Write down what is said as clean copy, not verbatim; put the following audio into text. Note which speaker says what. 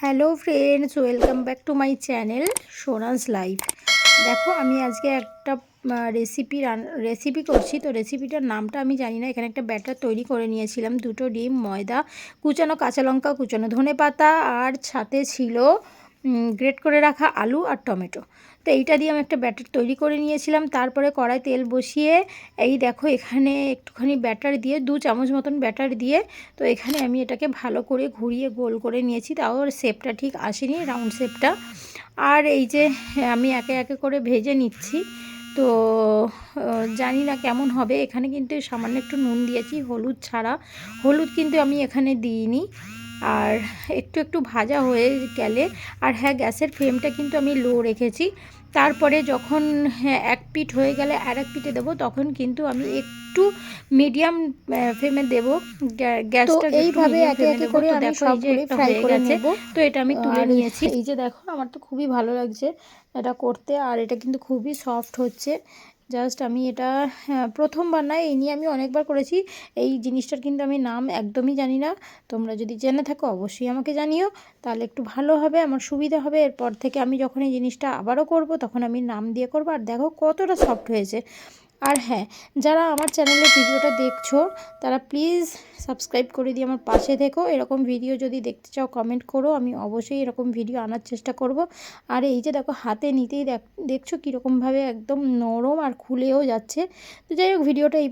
Speaker 1: Hello friends, welcome back to my channel সোনাস life. দেখো, আমি আজকে একটা রেসিপি করছি। তো রেসিপিটার নামটা আমি জানি না। এখানে একটা ব্যাটার তৈরি করে নিয়েছিলাম, 2টো ডিম, ময়দা, কুচানো কাঁচা লঙ্কা, কুচানো ধনেপাতা, আর সাথে ছিল গ্রেট করে রাখা আলু আর টমেটো। তো এইটা দিয়ে আমি একটা ব্যাটার তৈরি করে নিয়েছিলাম। তারপরে কড়াই তেল বসিয়ে এই দেখো এখানে একটুখানি ব্যাটার দিয়ে 2 চামচ মতন ব্যাটার দিয়ে, তো এখানে আমি এটাকে ভালো করে ঘুরিয়ে গোল করে নিয়েছি। তাও ওর শেপটা ঠিক আসেনি, রাউন্ড শেপটা। আর এই যে আমি একে একে করে ভেজে নিচ্ছি। তো জানি না কেমন হবে। এখানে কিন্তু সামান্য একটু নুন দিয়েছি, হলুদ ছাড়া। হলুদ কিন্তু আমি এখানে দিইনি। আর একটু একটু ভাজা হয়ে গেলে, আর হ্যাঁ, গ্যাসের ফ্লেমটা কিন্তু আমি লো রেখেছি। তারপরে যখন এক পিঠ হয়ে গেলে আর এক পিঠে দেবো, তখন কিন্তু আমি একটু মিডিয়াম ফ্লেমে দেবো, গ্যাসটা এইভাবে একে একে করে আমি সবগুলোই ফ্রাই করে নেব। তো এটা আমি তুলে নিয়েছি। এই যে দেখো, আমার তো খুবই ভালো লাগছে এটা করতে, আর এটা কিন্তু খুবই সফট হচ্ছে। জাস্ট আমি এটা প্রথমবার না, এই নিয়ে আমি অনেকবার করেছি। এই জিনিসটার কিন্তু আমি নাম একদমই জানি না। তোমরা যদি জেনে থাকো অবশ্যই আমাকে জানিও, তাহলে একটু ভালো হবে, আমার সুবিধা হবে। এরপর থেকে আমি যখন এই জিনিসটা আবারও করব, তখন আমি নাম দিয়ে করব। আর দেখো কতটা সফট হয়েছে। আর হ্যাঁ, যারা আমার চ্যানেলে ভিডিওটা দেখছো, তারা প্লিজ সাবস্ক্রাইব করে দিয়ে আমার পাশে থেকো। এরকম ভিডিও যদি দেখতে চাও কমেন্ট করো, আমি অবশ্যই এরকম ভিডিও আনার চেষ্টা করব। আর এই যে দেখো, হাতে নিতেই দেখছো কীরকমভাবে একদম নরম আর খুলেও যাচ্ছে। তো যাই হোক, ভিডিওটা এই